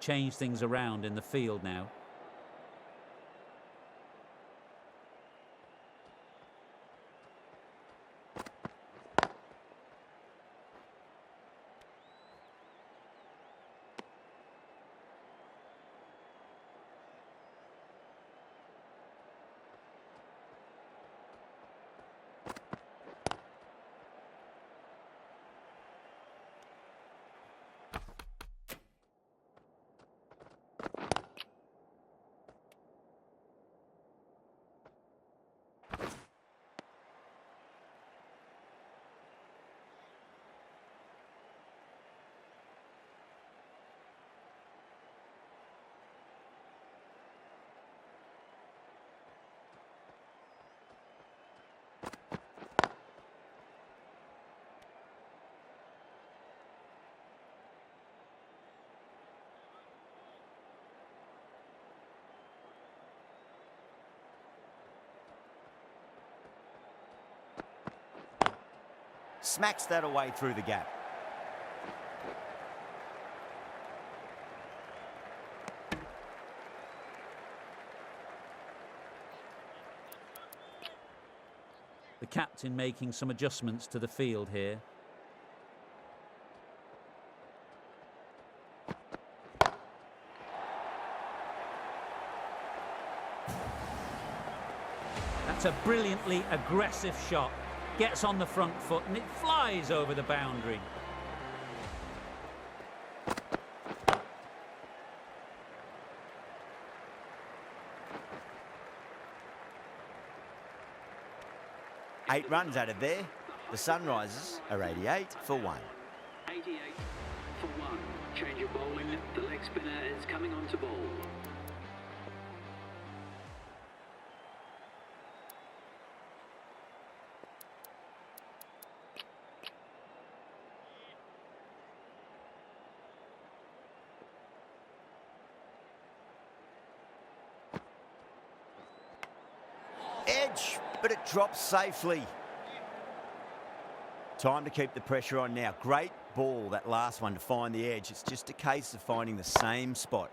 change things around in the field now. Smacks that away through the gap. The captain making some adjustments to the field here. That's a brilliantly aggressive shot. Gets on the front foot and it flies over the boundary. Eight runs out of there. The Sunrisers are 88 for 1. 88 for 1. Change of bowling. The leg spinner is coming on to bowl. Edge, but it drops safely. Time to keep the pressure on now. Great ball, that last one, to find the edge. It's just a case of finding the same spot.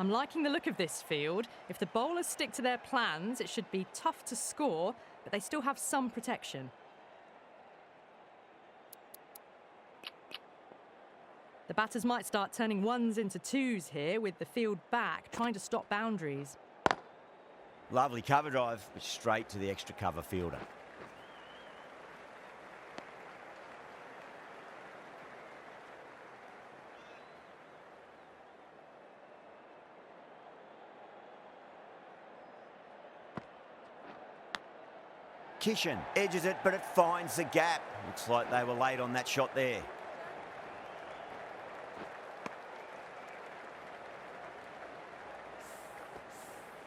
I'm liking the look of this field. If the bowlers stick to their plans, it should be tough to score, but they still have some protection. The batters might start turning ones into twos here with the field back, trying to stop boundaries. Lovely cover drive, but straight to the extra cover fielder. Kishan edges it, but it finds the gap. Looks like they were late on that shot there.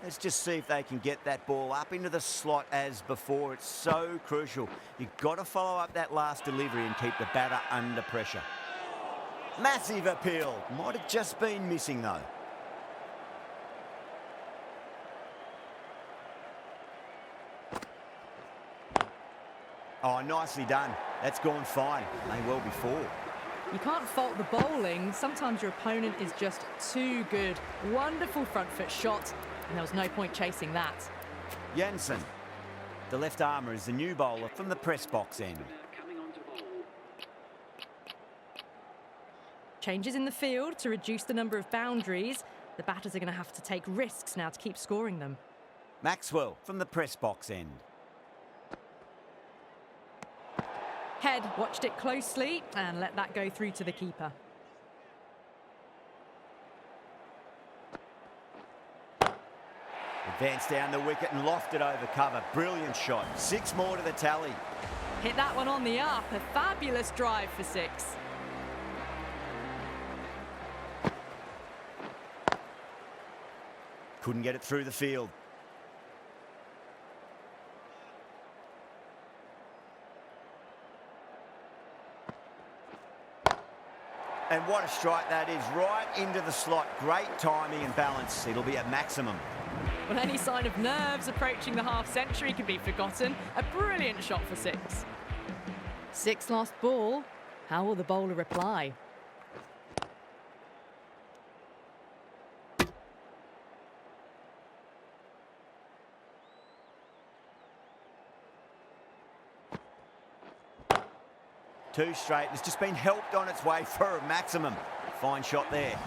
Let's just see if they can get that ball up into the slot as before. It's so crucial. You've got to follow up that last delivery and keep the batter under pressure. Massive appeal. Might have just been missing though. Oh, nicely done. That's gone fine. May well be 4. You can't fault the bowling. Sometimes your opponent is just too good. Wonderful front foot shot, and there was no point chasing that. Jansen, the left armour, is the new bowler from the press box end. Changes in the field to reduce the number of boundaries. The batters are going to have to take risks now to keep scoring them. Maxwell from the press box end. Head watched it closely and let that go through to the keeper. Advanced down the wicket and lofted over cover. Brilliant shot. 6 more to the tally. Hit that one on the up. A fabulous drive for 6. Couldn't get it through the field. And what a strike that is, right into the slot. Great timing and balance. It'll be at maximum. Well, any sign of nerves approaching the half-century can be forgotten. A brilliant shot for 6. 6 lost ball. How will the bowler reply? Two straight. It's just been helped on its way for a maximum. Fine shot there.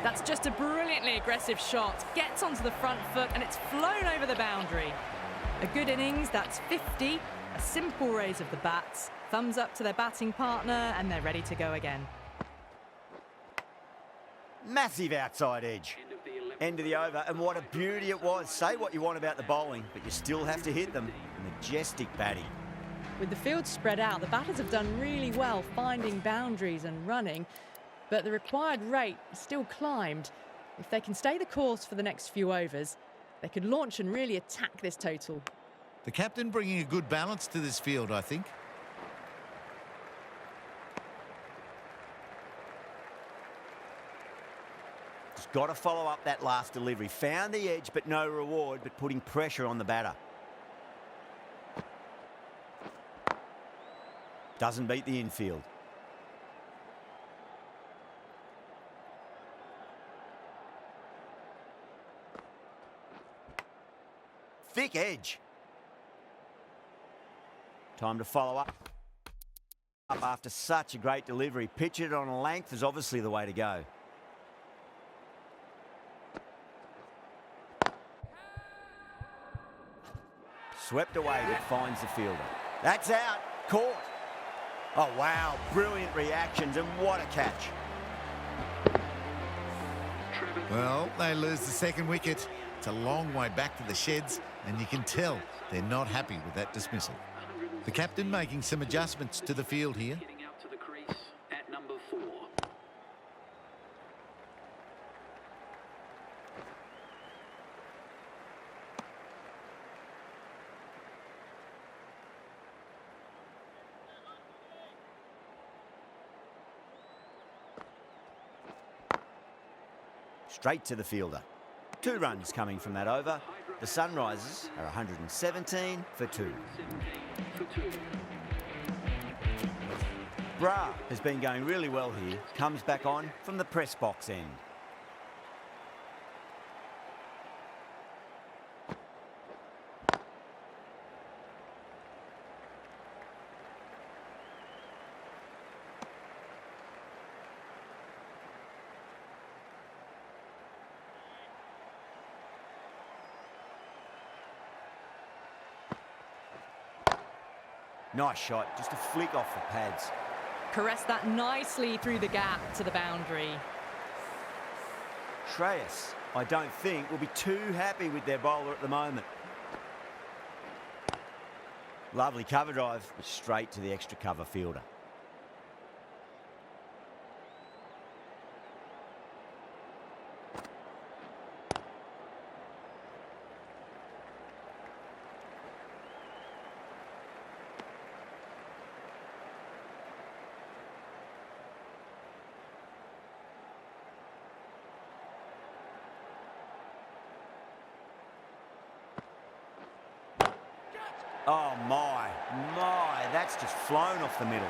That's just a brilliantly aggressive shot. Gets onto the front foot and it's flown over the boundary. A good innings, that's 50. A simple raise of the bats. Thumbs up to their batting partner and they're ready to go again. Massive outside edge. End of the over, and what a beauty it was. Say what you want about the bowling, but you still have to hit them. Majestic batting. With the field spread out, the batters have done really well finding boundaries and running, but the required rate still climbed. If they can stay the course for the next few overs, they could launch and really attack this total. The captain bringing a good balance to this field, I think. Just got to follow up that last delivery. Found the edge, but no reward, but putting pressure on the batter. Doesn't beat the infield. Thick edge. Time to follow up after such a great delivery. Pitch it on a length is obviously the way to go. Swept away, but finds the fielder. That's out. Caught. Oh, wow. Brilliant reactions, and what a catch. Well, they lose the second wicket. It's a long way back to the sheds, and you can tell they're not happy with that dismissal. The captain making some adjustments to the field here. Getting out to the crease at number 4. Straight to the fielder. 2 runs coming from that over. The Sunrisers are 117 for 2. Bra has been going really well here. Comes back on from the press box end. Nice shot, just a flick off the pads. Caress that nicely through the gap to the boundary. Shreyas, I don't think, will be too happy with their bowler at the moment. Lovely cover drive, straight to the extra cover fielder. Oh my, that's just flown off the middle.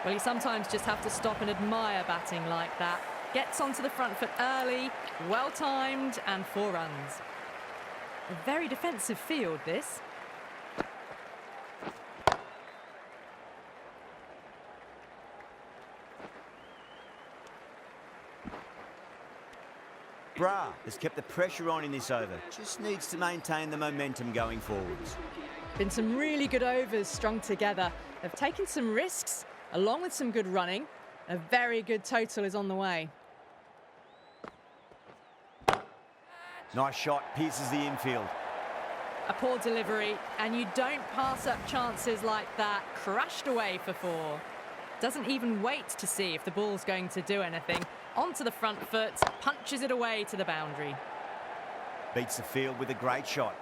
Well, you sometimes just have to stop and admire batting like that. Gets onto the front foot early, well timed, and 4 runs. A very defensive field, this. Bra has kept the pressure on in this over. Just needs to maintain the momentum going forwards. Been some really good overs strung together. They've taken some risks, along with some good running. A very good total is on the way. Nice shot, pierces the infield. A poor delivery, and you don't pass up chances like that. Crashed away for 4. Doesn't even wait to see if the ball's going to do anything. Onto the front foot, punches it away to the boundary. Beats the field with a great shot.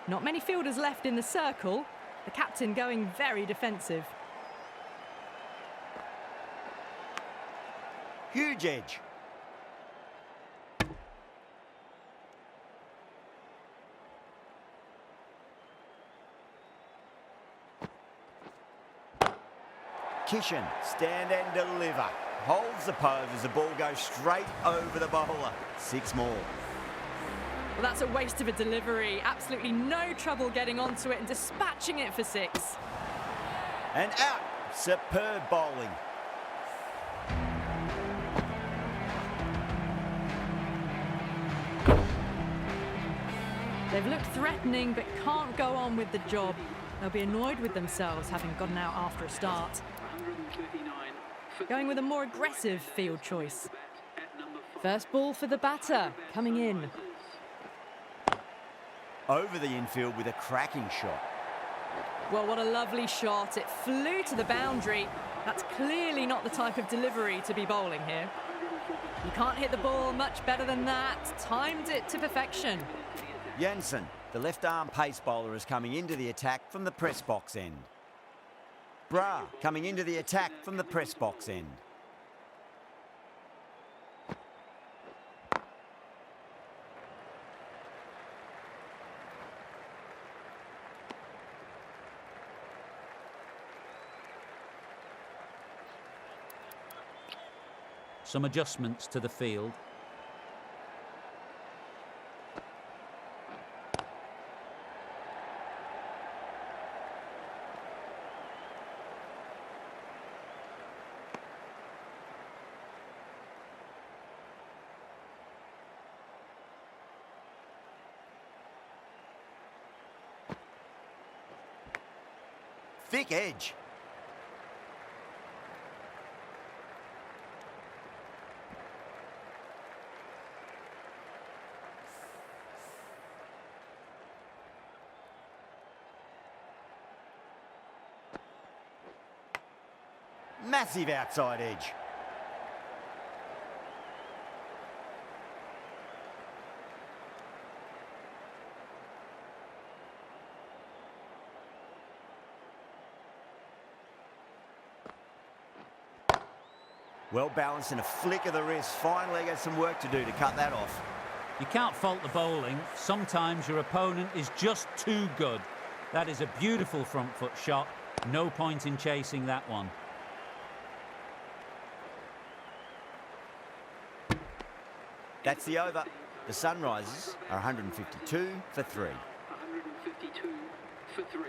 Not many fielders left in the circle. The captain going very defensive. Huge edge. Kishan, stand and deliver. Holds the pose as the ball goes straight over the bowler. 6 more. Well, that's a waste of a delivery. Absolutely no trouble getting onto it and dispatching it for 6. And out. Superb bowling. They've looked threatening but can't go on with the job. They'll be annoyed with themselves having gotten out after a start. 139 for Going with a more aggressive field choice. First ball for the batter, coming in. Over the infield with a cracking shot. Well, what a lovely shot. It flew to the boundary. That's clearly not the type of delivery to be bowling here. You can't hit the ball much better than that. Timed it to perfection. Jansen, the left-arm pace bowler, is coming into the attack from the press box end. Bra coming into the attack from the press box end. Some adjustments to the field. Thick edge. Massive outside edge. Well balanced and a flick of the wrist. Finally got some work to do to cut that off. You can't fault the bowling. Sometimes your opponent is just too good. That is a beautiful front foot shot. No point in chasing that one. That's the over. The Sunrisers are 152 for 3. 152 for 3.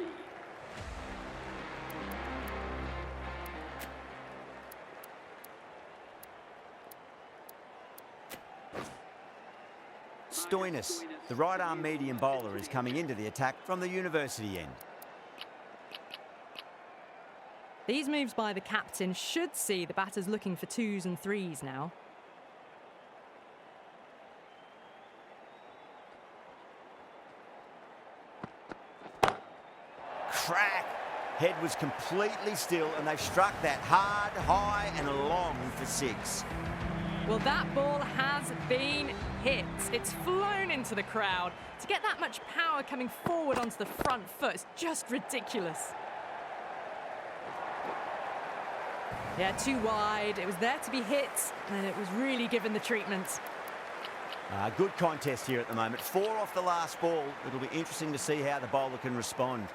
Stoinis, the right-arm medium bowler, is coming into the attack from the University end. These moves by the captain should see the batters looking for 2s and 3s now. Crack! Head was completely still and they've struck that hard, high and long for 6. Well, that ball has been hit. It's flown into the crowd. To get that much power coming forward onto the front foot is just ridiculous. Yeah, too wide. It was there to be hit, and it was really given the treatment. Good contest here at the moment. 4 off the last ball. It'll be interesting to see how the bowler can respond.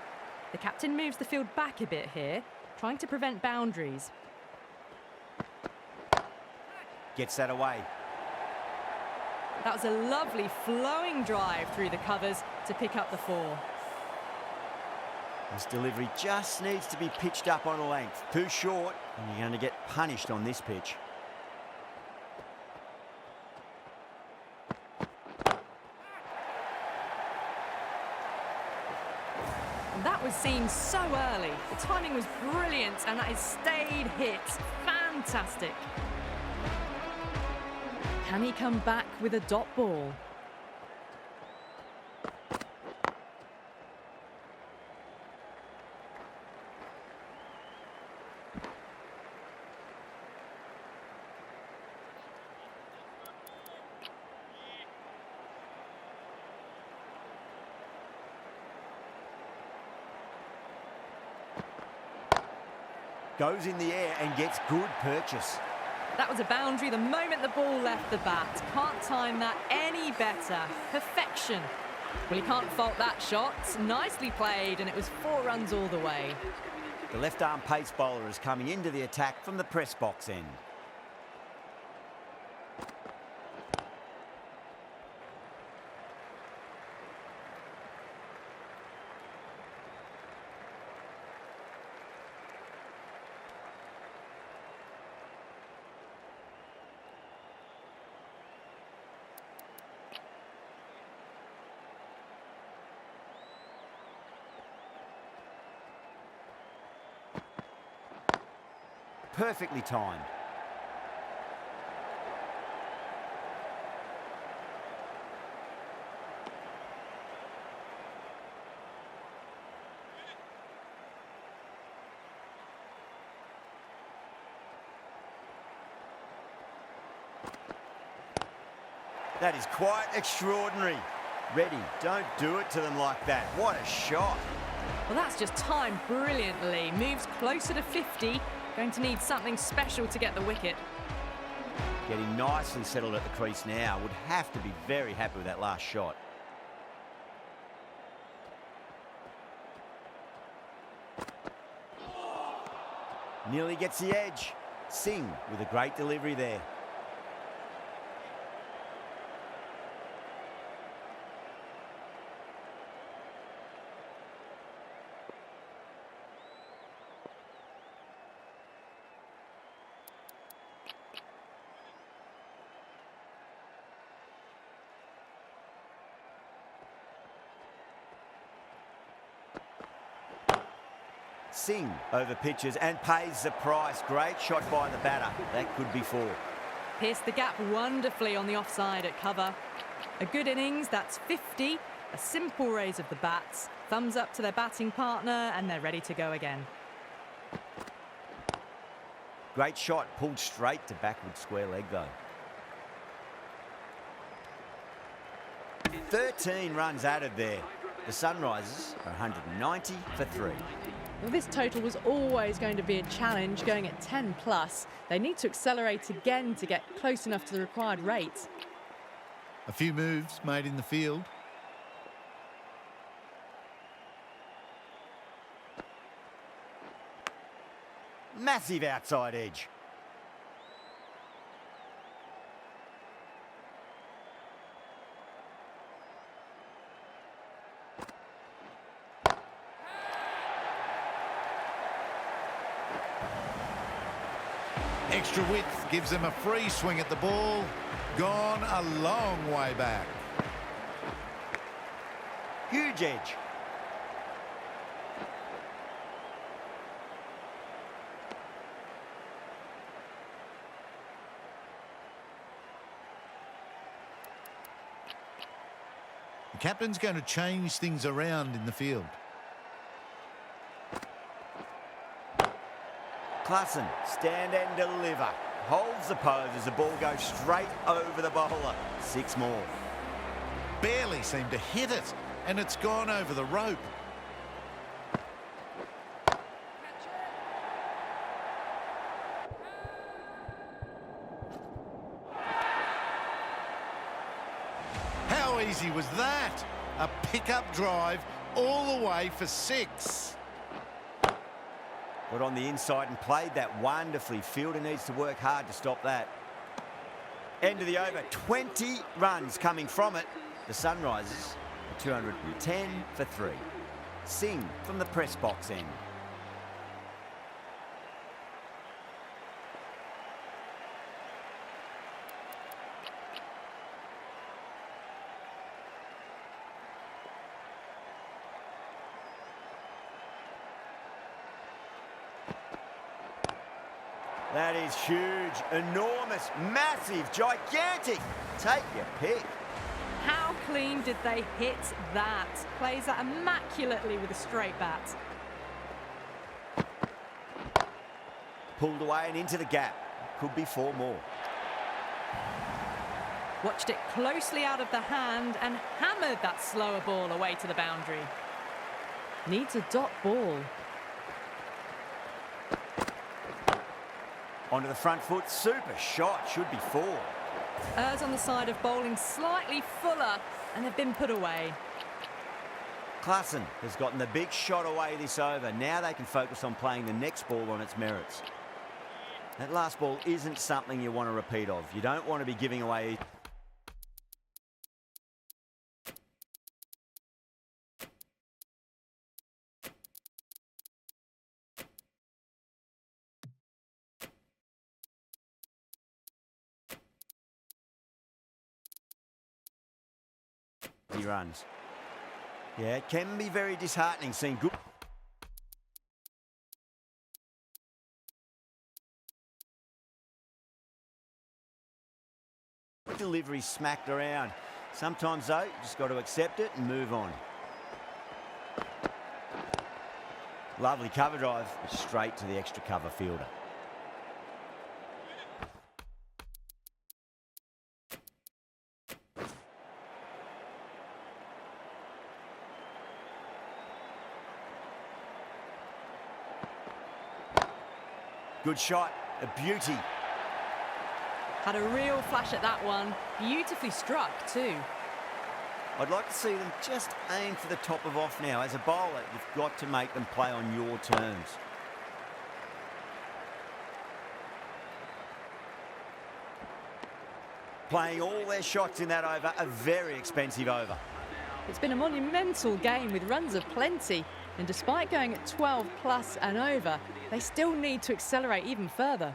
The captain moves the field back a bit here, trying to prevent boundaries. Gets that away. That was a lovely flowing drive through the covers to pick up the 4. This delivery just needs to be pitched up on a length. Too short, and you're going to get punished on this pitch. And that was seen so early. The timing was brilliant, and that is stayed hit. Fantastic. Can he come back with a dot ball? Goes in the air and gets good purchase. That was a boundary the moment the ball left the bat. Can't time that any better. Perfection. Well, you can't fault that shot. Nicely played, and it was 4 runs all the way. The left-arm pace bowler is coming into the attack from the press box end. Perfectly timed. That is quite extraordinary. Reddy, don't do it to them like that. What a shot. Well, that's just timed brilliantly. Moves closer to 50. Going to need something special to get the wicket. Getting nicely settled at the crease now. Would have to be very happy with that last shot. Nearly gets the edge. Singh with a great delivery there. Singh over pitches and pays the price. Great shot by the batter. That could be 4. Pierced the gap wonderfully on the offside at cover. A good innings, that's 50. A simple raise of the bats. Thumbs up to their batting partner, and they're ready to go again. Great shot, pulled straight to backward square leg though. 13 runs added there. The Sunrisers are 190 for 3. Well, this total was always going to be a challenge, going at 10 plus. They need to accelerate again to get close enough to the required rate. A few moves made in the field. Massive outside edge. Extra width gives them a free swing at the ball. Gone a long way back. Huge edge. The captain's going to change things around in the field. Klassen, stand and deliver. Holds the pose as the ball goes straight over the bowler. 6 more. Barely seemed to hit it, and it's gone over the rope. How easy was that? A pickup drive all the way for 6. Got on the inside and played that wonderfully. Fielder needs to work hard to stop that. End of the over. 20 runs coming from it. The Sunrisers are 210 for 3. Singh from the press box end. That is huge, enormous, massive, gigantic. Take your pick. How clean did they hit that? Plays that immaculately with a straight bat. Pulled away and into the gap. Could be 4 more. Watched it closely out of the hand and hammered that slower ball away to the boundary. Needs a dot ball. Onto the front foot, super shot, should be 4. Errs on the side of bowling slightly fuller, and they've been put away. Klassen has gotten the big shot away this over. Now they can focus on playing the next ball on its merits. That last ball isn't something you want to repeat of. You don't want to be giving away. He runs. Yeah, it can be very disheartening seeing good delivery smacked around. Sometimes, though, you just got to accept it and move on. Lovely cover drive, straight to the extra cover fielder. Good shot, a beauty. Had a real flash at that one. Beautifully struck too. I'd like to see them just aim for the top of off now. As a bowler, you've got to make them play on your terms. Playing all their shots in that over, a very expensive over. It's been a monumental game with runs of plenty. And despite going at 12 plus and over, they still need to accelerate even further.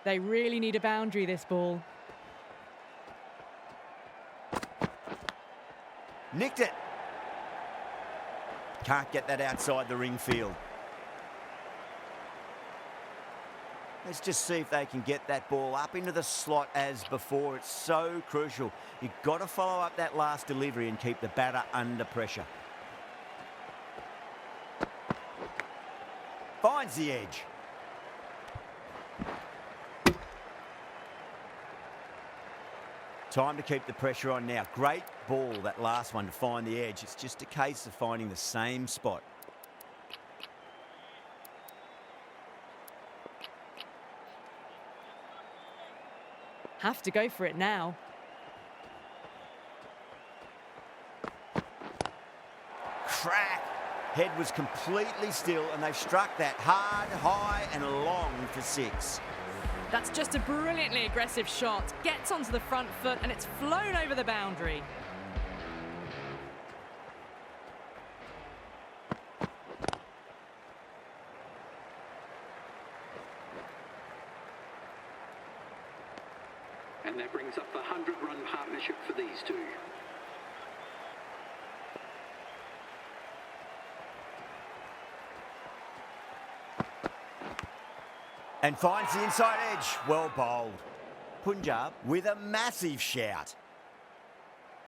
They really need a boundary, this ball. Nicked it. Can't get that outside the ring field. Let's just see if they can get that ball up into the slot as before. It's so crucial. You've got to follow up that last delivery and keep the batter under pressure. Finds the edge. Time to keep the pressure on now. Great ball, that last one, to find the edge. It's just a case of finding the same spot. Have to go for it now. Crack! Head was completely still and they've struck that hard, high and long for 6. That's just a brilliantly aggressive shot. Gets onto the front foot and it's flown over the boundary. And that brings up the 100-run partnership for these two. And finds the inside edge. Well bowled. Punjab with a massive shout.